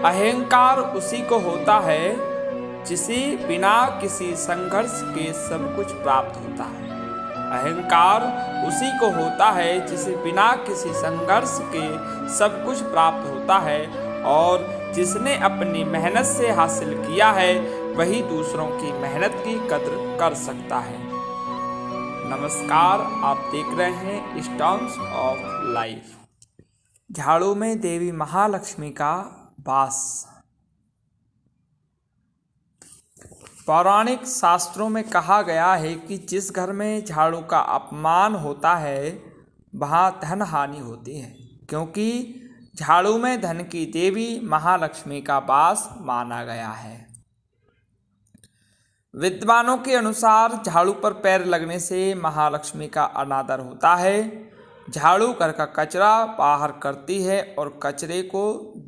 अहंकार उसी को होता है जिसे बिना किसी संघर्ष के सब कुछ प्राप्त होता है। अहंकार उसी को होता है जिसे बिना किसी संघर्ष के सब कुछ प्राप्त होता है, और जिसने अपनी मेहनत से हासिल किया है वही दूसरों की मेहनत की कद्र कर सकता है। नमस्कार, आप देख रहे हैं स्टोन्स ऑफ लाइफ। झाड़ू में देवी महालक्ष्मी का वास। पौराणिक शास्त्रों में कहा गया है कि जिस घर में झाड़ू का अपमान होता है वहाँ धन हानि होती है, क्योंकि झाड़ू में धन की देवी महालक्ष्मी का वास माना गया है। विद्वानों के अनुसार झाड़ू पर पैर लगने से महालक्ष्मी का अनादर होता है। झाड़ू घर का कचरा बाहर करती है और कचरे को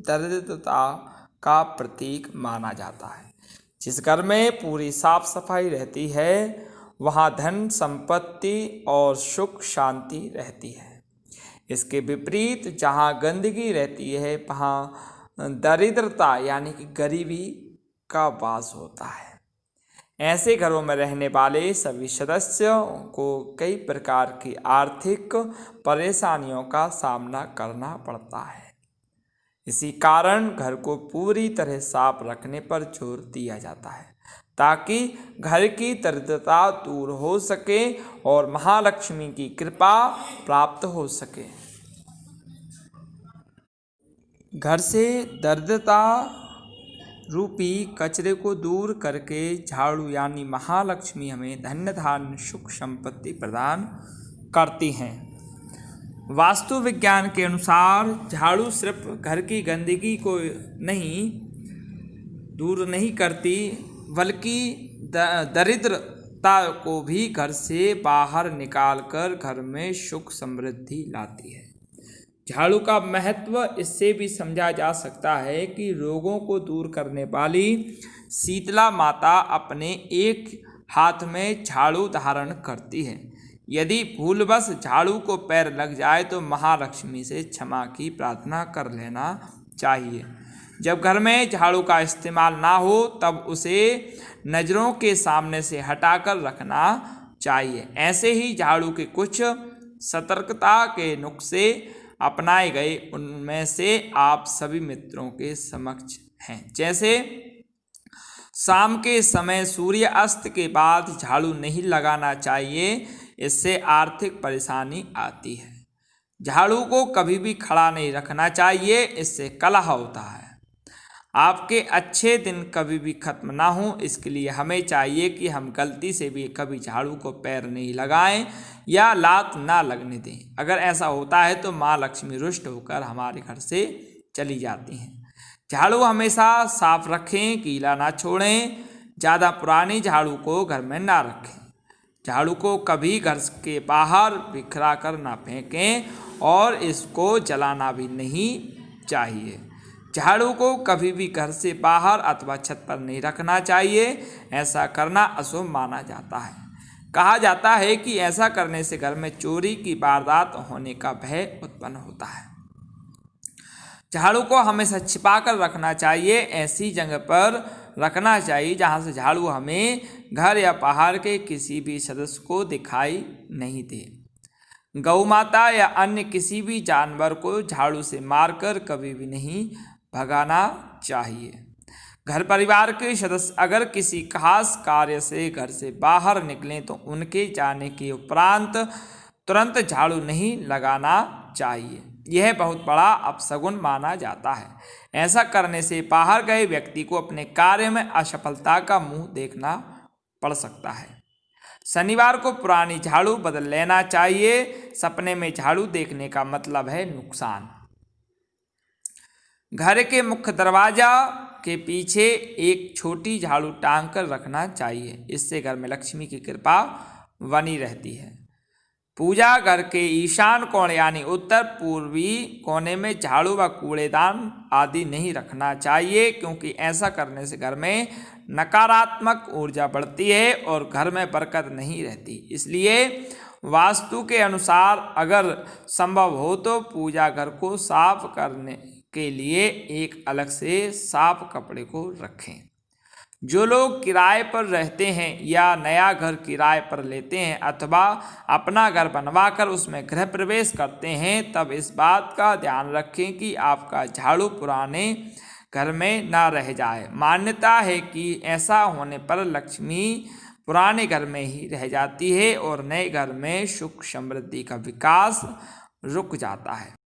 दरिद्रता का प्रतीक माना जाता है। जिस घर में पूरी साफ सफाई रहती है वहाँ धन, संपत्ति और सुख शांति रहती है। इसके विपरीत जहाँ गंदगी रहती है वहाँ दरिद्रता यानी कि गरीबी का वास होता है। ऐसे घरों में रहने वाले सभी सदस्यों को कई प्रकार की आर्थिक परेशानियों का सामना करना पड़ता है। इसी कारण घर को पूरी तरह साफ रखने पर जोर दिया जाता है ताकि घर की दरिद्रता दूर हो सके और महालक्ष्मी की कृपा प्राप्त हो सके। घर से दरिद्रता रूपी कचरे को दूर करके झाड़ू यानी महालक्ष्मी हमें धन्य धान्य सुख संपत्ति प्रदान करती हैं। वास्तु विज्ञान के अनुसार झाड़ू सिर्फ घर की गंदगी को दूर नहीं करती बल्कि दरिद्रता को भी घर से बाहर निकालकर घर में सुख समृद्धि लाती है। झाड़ू का महत्व इससे भी समझा जा सकता है कि रोगों को दूर करने वाली शीतला माता अपने एक हाथ में झाड़ू धारण करती है। यदि भूलवश झाड़ू को पैर लग जाए तो महालक्ष्मी से क्षमा की प्रार्थना कर लेना चाहिए। जब घर में झाड़ू का इस्तेमाल ना हो तब उसे नज़रों के सामने से हटाकर रखना चाहिए। ऐसे ही झाड़ू के कुछ सतर्कता के नुस्खे अपनाए गए, उनमें से आप सभी मित्रों के समक्ष हैं। जैसे शाम के समय सूर्य अस्त के बाद झाड़ू नहीं लगाना चाहिए, इससे आर्थिक परेशानी आती है। झाड़ू को कभी भी खड़ा नहीं रखना चाहिए, इससे कलह होता है। आपके अच्छे दिन कभी भी खत्म ना हो, इसके लिए हमें चाहिए कि हम गलती से भी कभी झाड़ू को पैर नहीं लगाएं या लात ना लगने दें। अगर ऐसा होता है तो माँ लक्ष्मी रुष्ट होकर हमारे घर से चली जाती हैं। झाड़ू हमेशा साफ रखें, गीला ना छोड़ें। ज़्यादा पुरानी झाड़ू को घर में ना रखें। झाड़ू को कभी घर के बाहर बिखरा कर ना फेंकें और इसको जलाना भी नहीं चाहिए। झाड़ू को कभी भी घर से बाहर अथवा छत पर नहीं रखना चाहिए, ऐसा करना अशुभ माना जाता है। कहा जाता है कि ऐसा करने से घर में चोरी की वारदात होने का भय उत्पन्न होता है। झाड़ू को हमेशा छिपा कर रखना चाहिए, ऐसी जगह पर रखना चाहिए जहां से झाड़ू हमें घर या बाहर के किसी भी सदस्य को दिखाई नहीं दे। गौ माता या अन्य किसी भी जानवर को झाड़ू से मारकर कभी भी नहीं भगाना चाहिए। घर परिवार के सदस्य अगर किसी खास कार्य से घर से बाहर निकलें तो उनके जाने के उपरांत तुरंत झाड़ू नहीं लगाना चाहिए। यह बहुत बड़ा अपशगुन माना जाता है। ऐसा करने से बाहर गए व्यक्ति को अपने कार्य में असफलता का मुंह देखना पड़ सकता है। शनिवार को पुरानी झाड़ू बदल लेना चाहिए। सपने में झाड़ू देखने का मतलब है नुकसान। घर के मुख्य दरवाजा के पीछे एक छोटी झाड़ू टांग कर रखना चाहिए, इससे घर में लक्ष्मी की कृपा बनी रहती है। पूजा घर के ईशान कोण यानी उत्तर पूर्वी कोने में झाड़ू व कूड़ेदान आदि नहीं रखना चाहिए, क्योंकि ऐसा करने से घर में नकारात्मक ऊर्जा बढ़ती है और घर में बरकत नहीं रहती। इसलिए वास्तु के अनुसार अगर संभव हो तो पूजा घर को साफ करने के लिए एक अलग से साफ कपड़े को रखें। जो लोग किराए पर रहते हैं या नया घर किराए पर लेते हैं अथवा अपना घर बनवाकर उसमें गृह प्रवेश करते हैं, तब इस बात का ध्यान रखें कि आपका झाड़ू पुराने घर में ना रह जाए। मान्यता है कि ऐसा होने पर लक्ष्मी पुराने घर में ही रह जाती है और नए घर में सुख समृद्धि का विकास रुक जाता है।